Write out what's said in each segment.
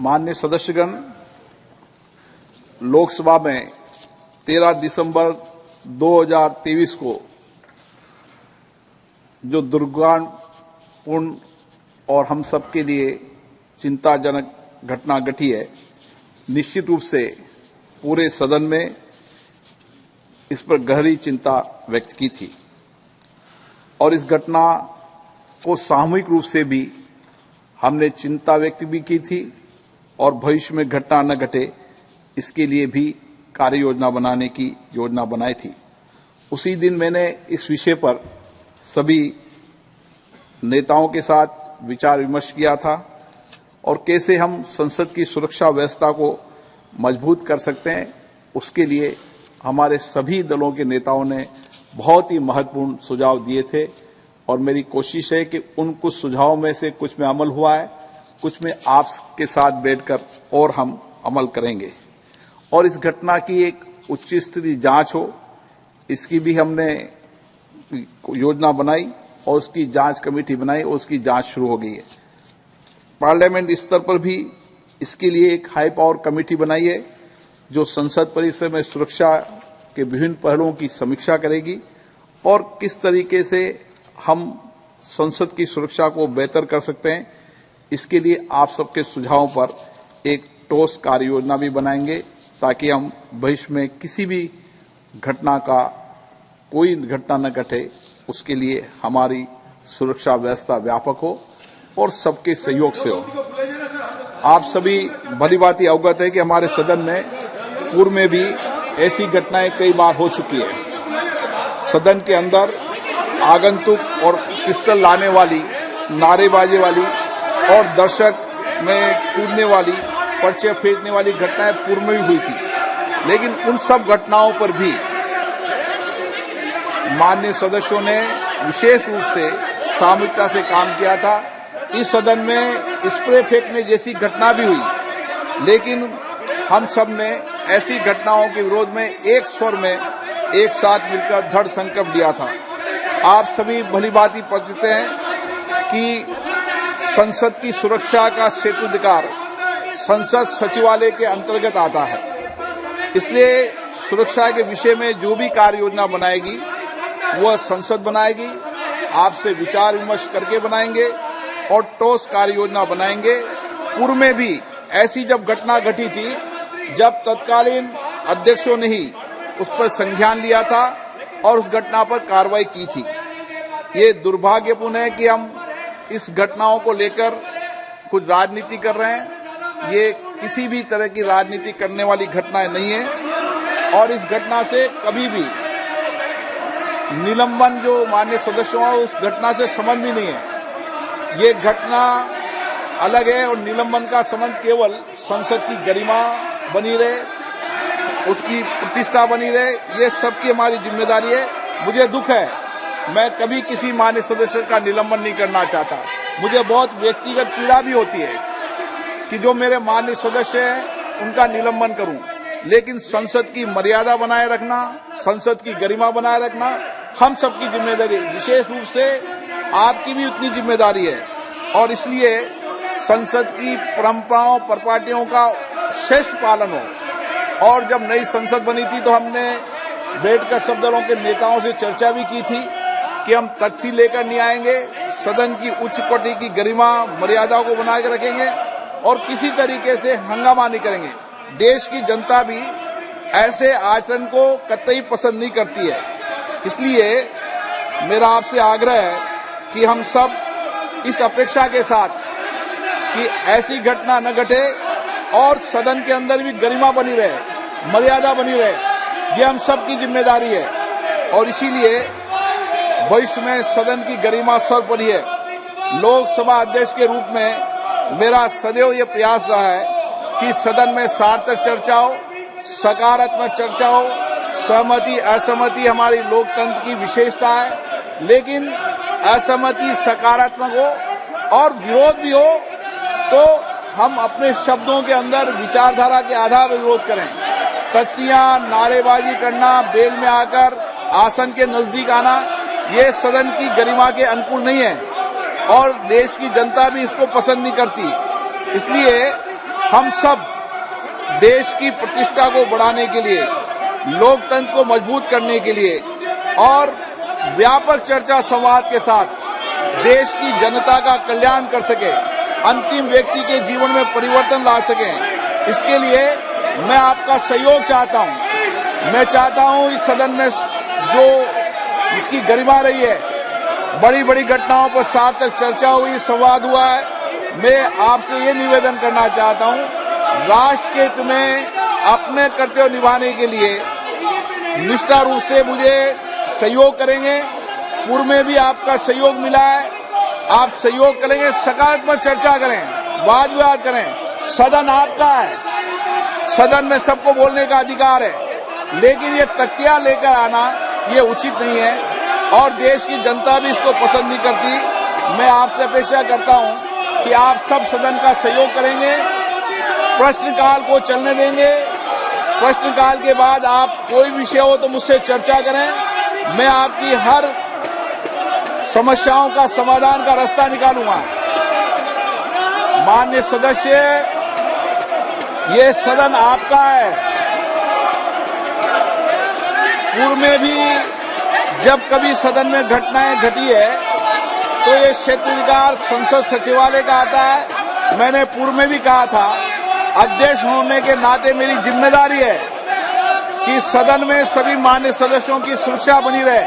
माननीय सदस्यगण, लोकसभा में 13 दिसंबर 2023 को जो दुर्भाग्यपूर्ण और हम सबके लिए चिंताजनक घटना घटी है, निश्चित रूप से पूरे सदन में इस पर गहरी चिंता व्यक्त की थी और इस घटना को सामूहिक रूप से भी हमने चिंता व्यक्त भी की थी और भविष्य में घटना न घटे इसके लिए भी कार्य योजना बनाने की योजना बनाई थी। उसी दिन मैंने इस विषय पर सभी नेताओं के साथ विचार विमर्श किया था और कैसे हम संसद की सुरक्षा व्यवस्था को मजबूत कर सकते हैं, उसके लिए हमारे सभी दलों के नेताओं ने बहुत ही महत्वपूर्ण सुझाव दिए थे और मेरी कोशिश है कि उन कुछ सुझावों में से कुछ में अमल हुआ है, कुछ में आपके साथ बैठकर और हम अमल करेंगे और इस घटना की एक उच्च स्तरीय जांच हो, इसकी भी हमने योजना बनाई और उसकी जांच कमेटी बनाई और उसकी जांच शुरू हो गई है। पार्लियामेंट स्तर पर भी इसके लिए एक हाई पावर कमेटी बनाई है जो संसद परिसर में सुरक्षा के विभिन्न पहलुओं की समीक्षा करेगी और किस तरीके से हम संसद की सुरक्षा को बेहतर कर सकते हैं, इसके लिए आप सबके सुझावों पर एक ठोस कार्य योजना भी बनाएंगे ताकि हम भविष्य में किसी भी घटना का कोई घटना न घटे, उसके लिए हमारी सुरक्षा व्यवस्था व्यापक हो और सबके सहयोग से हो। आप सभी भलीभांति अवगत है कि हमारे सदन में पूर्व में भी ऐसी घटनाएं कई बार हो चुकी है। सदन के अंदर आगंतुक और पिस्तौल लाने वाली, नारेबाजी वाली और दर्शक में कूदने वाली, पर्चे फेंकने वाली घटनाएं पूर्व में भी हुई थी, लेकिन उन सब घटनाओं पर भी माननीय सदस्यों ने विशेष रूप से सामूहिकता से काम किया था। इस सदन में स्प्रे फेंकने जैसी घटना भी हुई, लेकिन हम सब ने ऐसी घटनाओं के विरोध में एक स्वर में एक साथ मिलकर दृढ़ संकल्प लिया था। आप सभी भलीभांति परिचित हैं कि संसद की सुरक्षा का क्षेत्राधिकार संसद सचिवालय के अंतर्गत आता है, इसलिए सुरक्षा के विषय में जो भी कार्य योजना बनाएगी वह संसद बनाएगी, आपसे विचार विमर्श करके बनाएंगे और ठोस कार्य योजना बनाएंगे। पूर्व में भी ऐसी जब घटना घटी थी, जब तत्कालीन अध्यक्षों ने ही उस पर संज्ञान लिया था और उस घटना पर कार्रवाई की थी। ये दुर्भाग्यपूर्ण है कि हम इस घटनाओं को लेकर कुछ राजनीति कर रहे हैं। ये किसी भी तरह की राजनीति करने वाली घटनाएं नहीं है और इस घटना से कभी भी निलंबन जो माननीय सदस्यों है उस घटना से संबंध भी नहीं है। ये घटना अलग है और निलंबन का संबंध केवल संसद की गरिमा बनी रहे, उसकी प्रतिष्ठा बनी रहे, ये सबकी हमारी जिम्मेदारी है। मुझे दुख है, मैं कभी किसी माननीय सदस्य का निलंबन नहीं करना चाहता। मुझे बहुत व्यक्तिगत पीड़ा भी होती है कि जो मेरे माननीय सदस्य हैं उनका निलंबन करूं, लेकिन संसद की मर्यादा बनाए रखना, संसद की गरिमा बनाए रखना हम सबकी जिम्मेदारी है। विशेष रूप से आपकी भी उतनी जिम्मेदारी है और इसलिए संसद की परंपराओं परिपाटियों का श्रेष्ठ पालन हो। और जब नई संसद बनी थी तो हमने बैठकर सब दलों के नेताओं से चर्चा भी की थी कि हम तख्ती लेकर नहीं आएंगे, सदन की उच्च कोटि की गरिमा मर्यादा को बना के रखेंगे और किसी तरीके से हंगामा नहीं करेंगे। देश की जनता भी ऐसे आचरण को कतई पसंद नहीं करती है, इसलिए मेरा आपसे आग्रह है कि हम सब इस अपेक्षा के साथ कि ऐसी घटना न घटे और सदन के अंदर भी गरिमा बनी रहे, मर्यादा बनी रहे, ये हम सब की जिम्मेदारी है और इसीलिए भविष्य में सदन की गरिमा सर्वोपरि है। लोकसभा अध्यक्ष के रूप में मेरा सदैव ये प्रयास रहा है कि सदन में सार्थक चर्चा हो, सकारात्मक चर्चा हो। सहमति असहमति हमारी लोकतंत्र की विशेषता है, लेकिन असहमति सकारात्मक हो और विरोध भी हो तो हम अपने शब्दों के अंदर विचारधारा के आधार पर विरोध करें। तख्तियां, नारेबाजी करना, बेल में आकर आसन के नजदीक आना, ये सदन की गरिमा के अनुकूल नहीं है और देश की जनता भी इसको पसंद नहीं करती। इसलिए हम सब देश की प्रतिष्ठा को बढ़ाने के लिए, लोकतंत्र को मजबूत करने के लिए और व्यापक चर्चा संवाद के साथ देश की जनता का कल्याण कर सके, अंतिम व्यक्ति के जीवन में परिवर्तन ला सकें, इसके लिए मैं आपका सहयोग चाहता हूं। मैं चाहता हूं इस सदन में जो इसकी गरिमा रही है, बड़ी बड़ी घटनाओं पर सार्थक चर्चा हुई, संवाद हुआ है, मैं आपसे ये निवेदन करना चाहता हूं, राष्ट्र के हित में अपने कर्तव्य निभाने के लिए निष्ठा रूप से मुझे सहयोग करेंगे। पूर्व में भी आपका सहयोग मिला है, आप सहयोग करेंगे, सकारात्मक चर्चा करें, वाद विवाद करें। सदन आपका है, सदन में सबको बोलने का अधिकार है, लेकिन ये तख्तियां लेकर आना ये उचित नहीं है और देश की जनता भी इसको पसंद नहीं करती। मैं आपसे अपेक्षा करता हूं कि आप सब सदन का सहयोग करेंगे, प्रश्नकाल को चलने देंगे, प्रश्नकाल के बाद आप कोई विषय हो तो मुझसे चर्चा करें, मैं आपकी हर समस्याओं का समाधान का रास्ता निकालूंगा। माननीय सदस्य, ये सदन आपका है। पूर्व में भी जब कभी सदन में घटनाएं घटी है तो ये क्षेत्राधिकार संसद सचिवालय का आता है। मैंने पूर्व में भी कहा था, अध्यक्ष होने के नाते मेरी जिम्मेदारी है कि सदन में सभी मान्य सदस्यों की सुरक्षा बनी रहे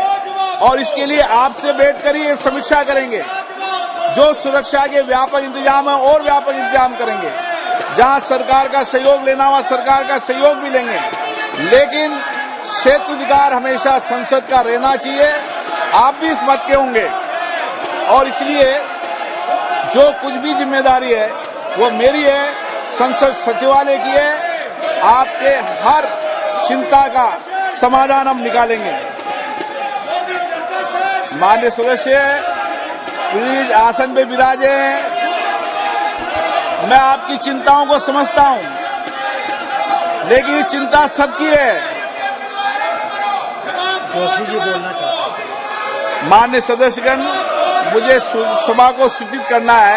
और इसके लिए आपसे बैठकर ही समीक्षा करेंगे। जो सुरक्षा के व्यापक इंतजाम है और व्यापक इंतजाम करेंगे, जहां सरकार का सहयोग लेना हुआ सरकार का सहयोग भी लेंगे, लेकिन क्षेत्राधिकार हमेशा संसद का रहना चाहिए। आप भी इस मत के होंगे और इसलिए जो कुछ भी जिम्मेदारी है वो मेरी है, संसद सचिवालय की है। आपके हर चिंता का समाधान हम निकालेंगे। माननीय सदस्य प्लीज आसन पे विराजे। मैं आपकी चिंताओं को समझता हूं, लेकिन ये चिंता सबकी है। जोशी जी बोलना चाहते हैं। माननीय सदस्यगण, मुझे सभा को सूचित करना है